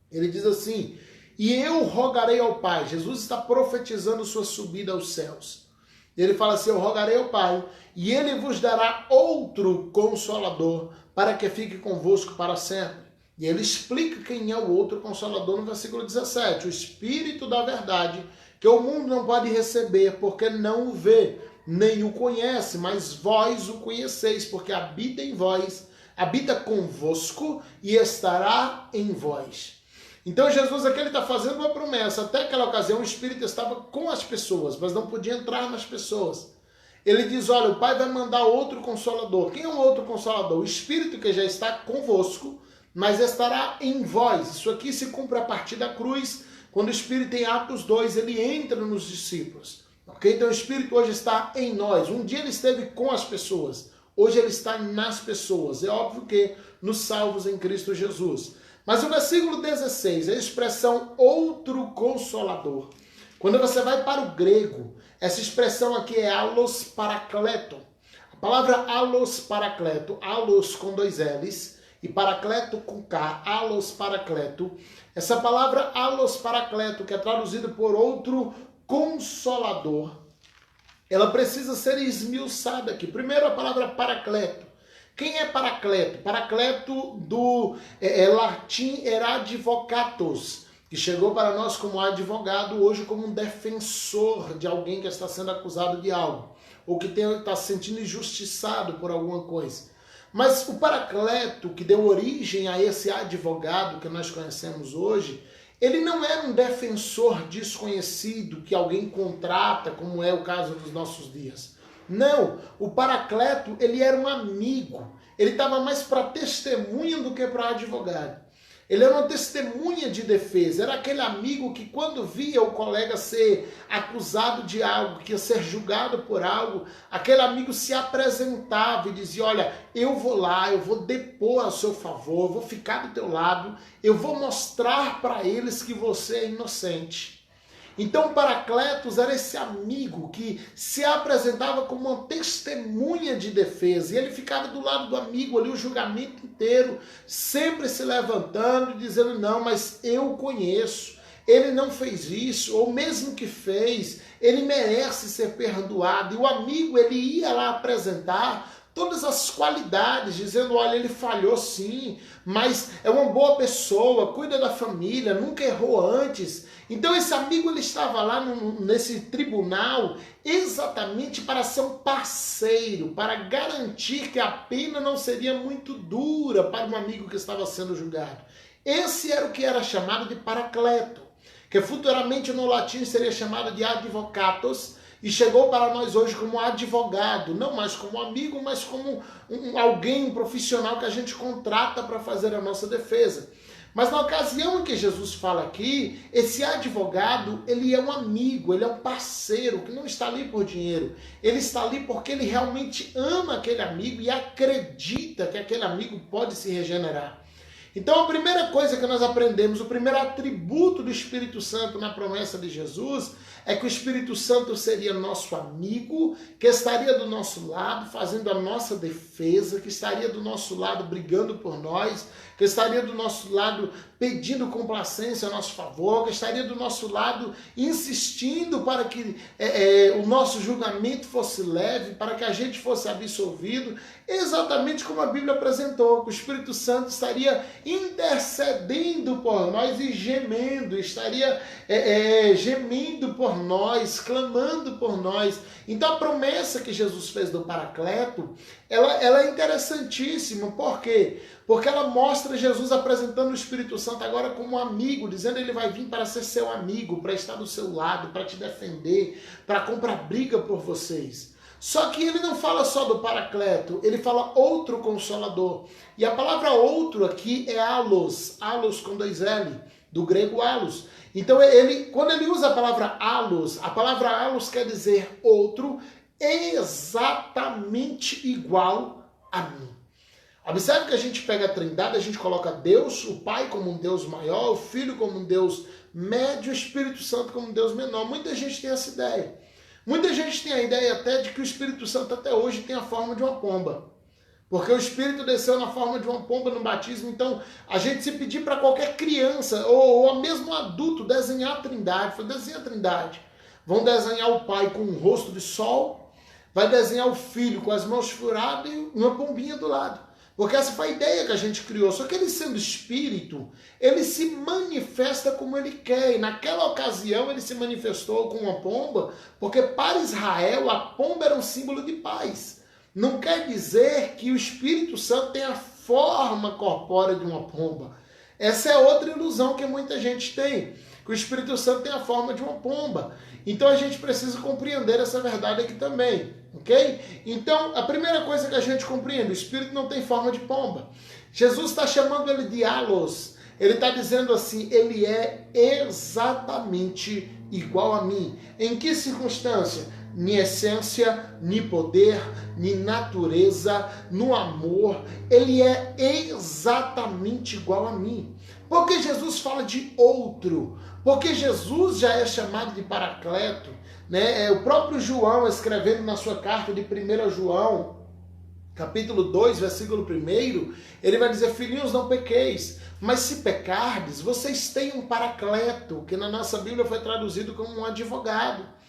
Ele diz assim, e eu rogarei ao Pai. Jesus está profetizando sua subida aos céus. Ele fala assim, eu rogarei ao Pai, e ele vos dará outro Consolador, para que fique convosco para sempre. E ele explica quem é o outro Consolador no versículo 17. O Espírito da verdade, que o mundo não pode receber, porque não o vê, nem o conhece, mas vós o conheceis, porque habita em vós, habita convosco e estará em vós. Então Jesus aqui está fazendo uma promessa. Até aquela ocasião o Espírito estava com as pessoas, mas não podia entrar nas pessoas. Ele diz, olha, o Pai vai mandar outro Consolador. Quem é o outro Consolador? O Espírito que já está convosco, mas estará em vós. Isso aqui se cumpre a partir da cruz, quando o Espírito em Atos 2, ele entra nos discípulos. Okay? Então o Espírito hoje está em nós. Um dia ele esteve com as pessoas, hoje ele está nas pessoas. É óbvio que nos salvos em Cristo Jesus. Mas o versículo 16, a expressão outro Consolador. Quando você vai para o grego, essa expressão aqui é allos parakleto. A palavra allos parakleto, allos com 2 L's, e paracleto com K, allos parakleto. Essa palavra allos parakleto, que é traduzido por outro Consolador, ela precisa ser esmiuçada aqui. Primeiro a palavra paracleto. Quem é Paracleto? Paracleto do latim era advocatus, que chegou para nós como advogado, hoje como um defensor de alguém que está sendo acusado de algo, ou que está se sentindo injustiçado por alguma coisa. Mas o Paracleto, que deu origem a esse advogado que nós conhecemos hoje, ele não era um defensor desconhecido que alguém contrata, como é o caso dos nossos dias. Não, o Paracleto, ele era um amigo. Ele estava mais para testemunha do que para advogado. Ele era uma testemunha de defesa. Era aquele amigo que quando via o colega ser acusado de algo, que ia ser julgado por algo, aquele amigo se apresentava e dizia, olha, eu vou lá, eu vou depor a seu favor, eu vou ficar do teu lado, eu vou mostrar para eles que você é inocente. Então Paracletos era esse amigo que se apresentava como uma testemunha de defesa. E ele ficava do lado do amigo ali o julgamento inteiro, sempre se levantando e dizendo, não, mas eu conheço, ele não fez isso, ou mesmo que fez, ele merece ser perdoado. E o amigo, ele ia lá apresentar todas as qualidades, dizendo, olha, ele falhou sim, mas é uma boa pessoa, cuida da família, nunca errou antes. Então esse amigo, ele estava lá nesse tribunal exatamente para ser um parceiro, para garantir que a pena não seria muito dura para um amigo que estava sendo julgado. Esse era o que era chamado de Paracleto, que futuramente no latim seria chamado de advocatus, e chegou para nós hoje como advogado, não mais como amigo, mas como alguém, um profissional que a gente contrata para fazer a nossa defesa. Mas na ocasião em que Jesus fala aqui, esse advogado, ele é um amigo, ele é um parceiro, que não está ali por dinheiro. Ele está ali porque ele realmente ama aquele amigo e acredita que aquele amigo pode se regenerar. Então a primeira coisa que nós aprendemos, o primeiro atributo do Espírito Santo na promessa de Jesus, é que o Espírito Santo seria nosso amigo, que estaria do nosso lado, fazendo a nossa defesa, que estaria do nosso lado brigando por nós, que estaria do nosso lado pedindo complacência a nosso favor, que estaria do nosso lado insistindo para que o nosso julgamento fosse leve, para que a gente fosse absolvido, exatamente como a Bíblia apresentou, que o Espírito Santo estaria intercedendo por nós e gemendo, estaria gemendo por nós, clamando por nós. Então a promessa que Jesus fez do Paracleto, ela é interessantíssima. Por quê? Porque ela mostra Jesus apresentando o Espírito Santo agora como um amigo, dizendo que ele vai vir para ser seu amigo, para estar do seu lado, para te defender, para comprar briga por vocês. Só que ele não fala só do Paracleto, ele fala outro Consolador. E a palavra outro aqui é allos, allos com 2 L, do grego allos. Então quando ele usa a palavra allos quer dizer outro exatamente igual a mim. Observe que a gente pega a Trindade, a gente coloca Deus, o Pai como um Deus maior, o Filho como um Deus médio, o Espírito Santo como um Deus menor. Muita gente tem essa ideia. Muita gente tem a ideia até de que o Espírito Santo até hoje tem a forma de uma pomba. Porque o Espírito desceu na forma de uma pomba no batismo. Então, a gente se pedir para qualquer criança, ou mesmo um adulto, desenhar a Trindade, fala, desenha a Trindade. Vão desenhar o Pai com um rosto de sol, vai desenhar o Filho com as mãos furadas e uma pombinha do lado. Porque essa foi a ideia que a gente criou. Só que ele sendo Espírito, ele se manifesta como ele quer. E naquela ocasião ele se manifestou com uma pomba, porque para Israel a pomba era um símbolo de paz. Não quer dizer que o Espírito Santo tem a forma corpórea de uma pomba. Essa é outra ilusão que muita gente tem, que o Espírito Santo tem a forma de uma pomba. Então a gente precisa compreender essa verdade aqui também, ok? Então a primeira coisa que a gente compreende, o Espírito não tem forma de pomba. Jesus está chamando ele de allos. Ele está dizendo assim, ele é exatamente igual a mim. Em que circunstância? Ni essência, ni poder, ni natureza, no amor, ele é exatamente igual a mim. Porque Jesus fala de outro? Porque Jesus já é chamado de Paracleto, né? O próprio João, escrevendo na sua carta de 1 João, capítulo 2, versículo 1, ele vai dizer, filhinhos, não pequeis, mas se pecardes, vocês têm um Paracleto, que na nossa Bíblia foi traduzido como um advogado.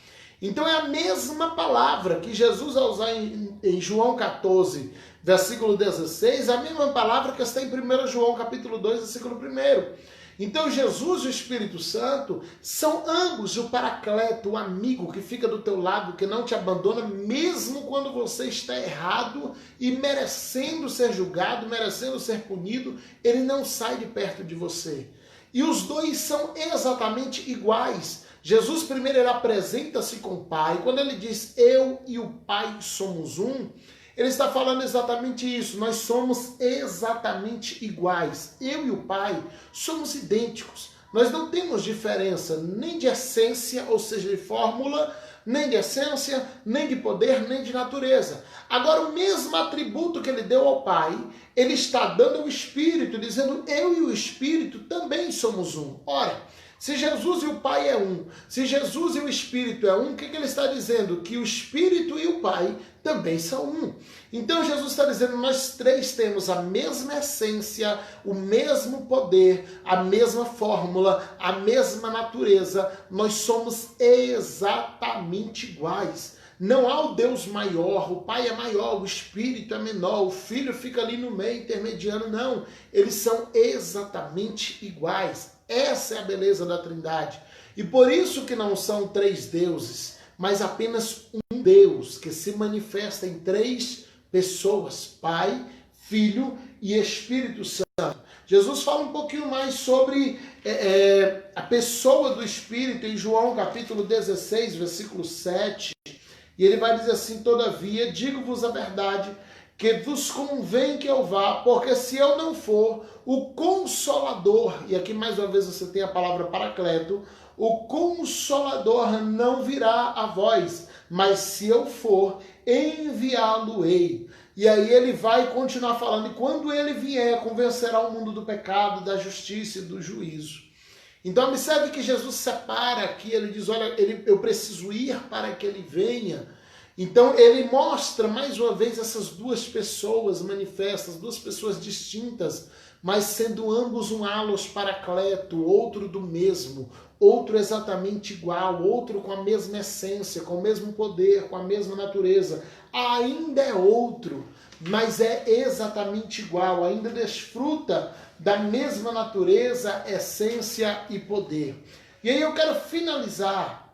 Então é a mesma palavra que Jesus vai usar em João 14, versículo 16, a mesma palavra que está em 1 João capítulo 2, versículo 1. Então Jesus e o Espírito Santo são ambos o Paracleto, o amigo que fica do teu lado, que não te abandona, mesmo quando você está errado e merecendo ser julgado, merecendo ser punido, ele não sai de perto de você. E os dois são exatamente iguais. Jesus primeiro ele apresenta-se com o Pai. Quando ele diz eu e o Pai somos um, ele está falando exatamente isso. Nós somos exatamente iguais. Eu e o Pai somos idênticos. Nós não temos diferença nem de essência, ou seja, de fórmula, nem de essência, nem de poder, nem de natureza. Agora, o mesmo atributo que ele deu ao Pai, ele está dando ao Espírito, dizendo eu e o Espírito também somos um. Ora, se Jesus e o Pai é um, se Jesus e o Espírito é um, o que ele está dizendo? Que o Espírito e o Pai também são um. Então Jesus está dizendo, nós três temos a mesma essência, o mesmo poder, a mesma fórmula, a mesma natureza, nós somos exatamente iguais. Não há o Deus maior, o Pai é maior, o Espírito é menor, o Filho fica ali no meio, intermediano, não. Eles são exatamente iguais. Essa é a beleza da Trindade. E por isso que não são três deuses, mas apenas um Deus que se manifesta em três pessoas, Pai, Filho e Espírito Santo. Jesus fala um pouquinho mais sobre a pessoa do Espírito em João capítulo 16, versículo 7. E ele vai dizer assim, todavia, digo-vos a verdade, que vos convém que eu vá, porque se eu não for, o Consolador, e aqui mais uma vez você tem a palavra Paracleto, o Consolador não virá a vós, mas se eu for, enviá-lo-ei. E aí ele vai continuar falando, e quando ele vier, convencerá o mundo do pecado, da justiça e do juízo. Então observe que Jesus separa aqui, ele diz, olha, eu preciso ir para que ele venha. Então ele mostra mais uma vez essas duas pessoas manifestas, duas pessoas distintas, mas sendo ambos um allos paracleto, outro do mesmo, outro exatamente igual, outro com a mesma essência, com o mesmo poder, com a mesma natureza. Ainda é outro, mas é exatamente igual, ainda desfruta da mesma natureza, essência e poder. E aí eu quero finalizar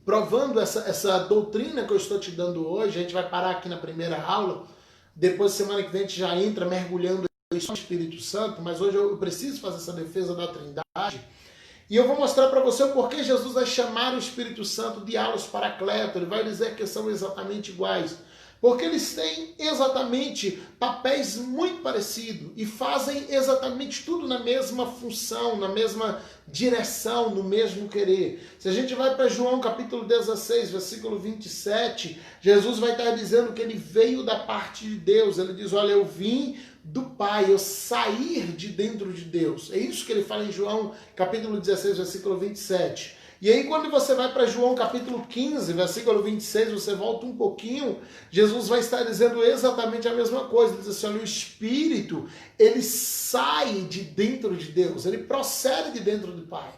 provando essa doutrina que eu estou te dando hoje. A gente vai parar aqui na primeira aula, depois semana que vem a gente já entra mergulhando no Espírito Santo, mas hoje eu preciso fazer essa defesa da Trindade. E eu vou mostrar para você o porquê Jesus vai chamar o Espírito Santo de allos paracleto. Ele vai dizer que são exatamente iguais. Porque eles têm exatamente papéis muito parecidos e fazem exatamente tudo na mesma função, na mesma direção, no mesmo querer. Se a gente vai para João capítulo 16, versículo 27, Jesus vai estar dizendo que ele veio da parte de Deus. Ele diz, olha, eu vim do Pai, eu sair de dentro de Deus. É isso que ele fala em João capítulo 16, versículo 27. E aí quando você vai para João capítulo 15, versículo 26, você volta um pouquinho, Jesus vai estar dizendo exatamente a mesma coisa. Ele diz assim, olha, o Espírito, ele sai de dentro de Deus, ele procede de dentro do Pai.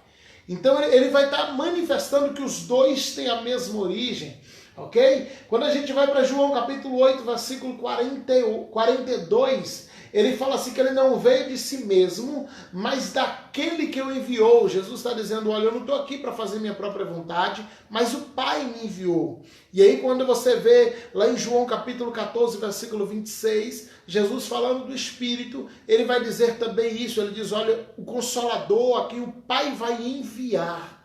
Então ele vai estar manifestando que os dois têm a mesma origem, ok? Quando a gente vai para João capítulo 8, versículo 42, ele fala assim que ele não veio de si mesmo, mas daquele que o enviou. Jesus está dizendo, olha, eu não estou aqui para fazer minha própria vontade, mas o Pai me enviou. E aí quando você vê lá em João capítulo 14, versículo 26, Jesus falando do Espírito, ele vai dizer também isso, ele diz, olha, o Consolador a quem o Pai vai enviar,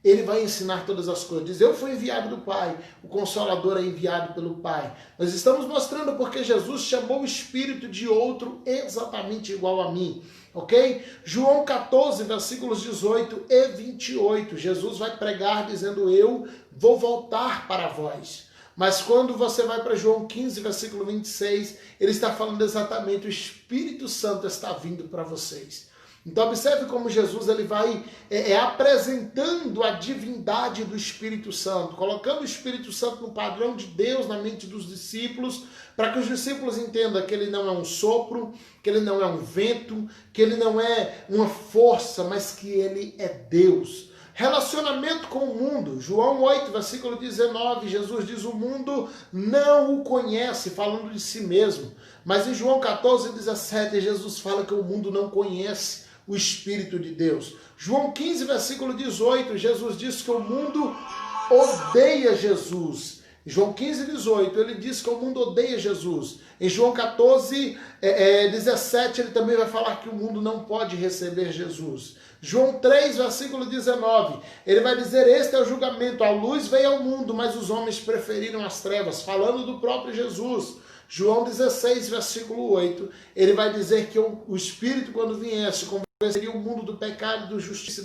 ele vai ensinar todas as coisas. Diz, eu fui enviado do Pai, o Consolador é enviado pelo Pai. Nós estamos mostrando porque Jesus chamou o Espírito de outro exatamente igual a mim, ok? João 14, versículos 18 e 28, Jesus vai pregar dizendo, eu vou voltar para vós. Mas quando você vai para João 15, versículo 26, ele está falando exatamente, o Espírito Santo está vindo para vocês. Então observe como Jesus ele vai apresentando a divindade do Espírito Santo, colocando o Espírito Santo no padrão de Deus na mente dos discípulos, para que os discípulos entendam que ele não é um sopro, que ele não é um vento, que ele não é uma força, mas que ele é Deus. Relacionamento com o mundo. João 8, versículo 19, Jesus diz, o mundo não o conhece, falando de si mesmo. Mas em João 14, 17, Jesus fala que o mundo não conhece o Espírito de Deus. João 15, versículo 18, Jesus diz que o mundo odeia Jesus. Em João 15, 18, ele diz que o mundo odeia Jesus. Em João 14, 17, ele também vai falar que o mundo não pode receber Jesus. João 3, versículo 19, ele vai dizer, este é o julgamento, a luz veio ao mundo, mas os homens preferiram as trevas, falando do próprio Jesus. João 16, versículo 8, ele vai dizer que o Espírito, quando viesse, convenceria o mundo do pecado, da justiça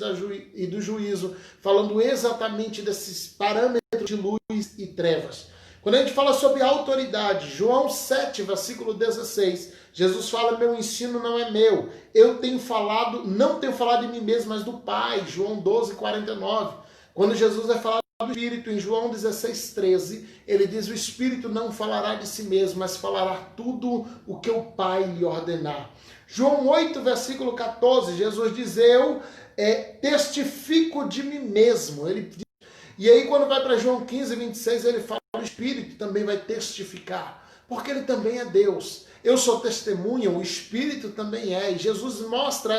e do juízo, falando exatamente desses parâmetros de luz e trevas. Quando a gente fala sobre autoridade, João 7, versículo 16, Jesus fala, meu ensino não é meu, eu tenho falado, não tenho falado de mim mesmo, mas do Pai, João 12, 49. Quando Jesus vai falar do Espírito, em João 16, 13, ele diz, o Espírito não falará de si mesmo, mas falará tudo o que o Pai lhe ordenar. João 8, versículo 14, Jesus diz, eu testifico de mim mesmo. E aí quando vai para João 15, 26, ele fala, o Espírito também vai testificar, porque ele também é Deus. Eu sou testemunha, o Espírito também é. E Jesus mostra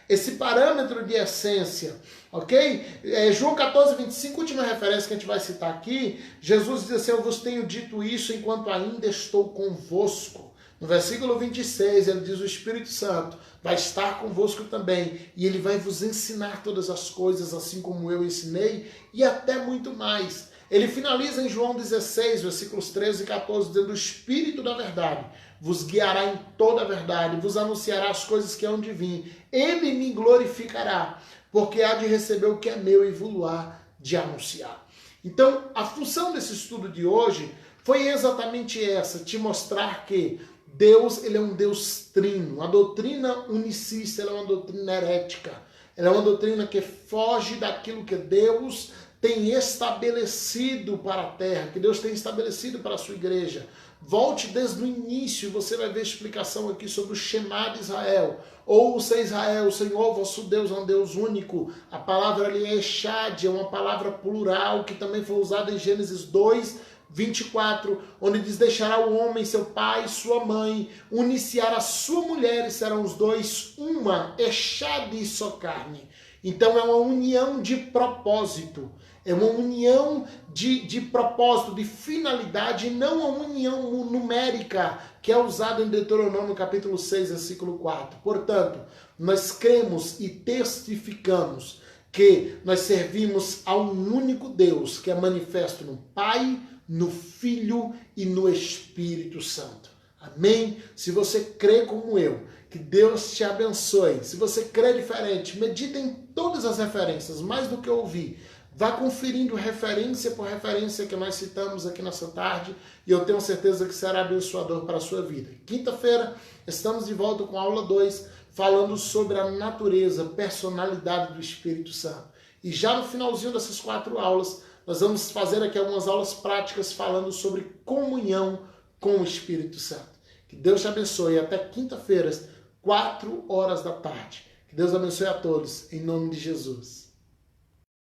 esse parâmetro de essência, ok? João 14, 25, última referência que a gente vai citar aqui, Jesus diz assim, eu vos tenho dito isso enquanto ainda estou convosco. No versículo 26, ele diz, o Espírito Santo vai estar convosco também, e ele vai vos ensinar todas as coisas, assim como eu ensinei, e até muito mais. Ele finaliza em João 16, versículos 13 e 14, dizendo, o Espírito da verdade vos guiará em toda a verdade, vos anunciará as coisas que hão de vir. Ele me glorificará, porque há de receber o que é meu e vou-lo-á de anunciar. Então, a função desse estudo de hoje foi exatamente essa, te mostrar que Deus, ele é um Deus trino. A doutrina unicista, ela é uma doutrina herética. Ela é uma doutrina que foge daquilo que Deus tem estabelecido para a terra, que Deus tem estabelecido para a sua igreja. Volte desde o início, você vai ver explicação aqui sobre o Shema de Israel. Ouça Israel, o Senhor vosso Deus é um Deus único. A palavra ali é Echad, é uma palavra plural que também foi usada em Gênesis 2, 24, onde diz, deixará o homem, seu pai e sua mãe, uniciar a sua mulher e serão os dois uma, Echad e só carne. Então é uma união de propósito, é uma união de propósito, de finalidade, e não uma união numérica, que é usada em Deuteronômio capítulo 6, versículo 4. Portanto, nós cremos e testificamos que nós servimos a um único Deus, que é manifesto no Pai, no Filho e no Espírito Santo. Amém? Se você crê como eu, que Deus te abençoe. Se você crê diferente, medita em todas as referências, mais do que ouvir. Vá conferindo referência por referência que nós citamos aqui nessa tarde, e eu tenho certeza que será abençoador para a sua vida. Quinta-feira, estamos de volta com a aula 2, falando sobre a natureza, personalidade do Espírito Santo. E já no finalzinho dessas 4 aulas, nós vamos fazer aqui algumas aulas práticas falando sobre comunhão com o Espírito Santo. Que Deus te abençoe. Até quinta-feira, 4 horas da tarde. Que Deus abençoe a todos, em nome de Jesus.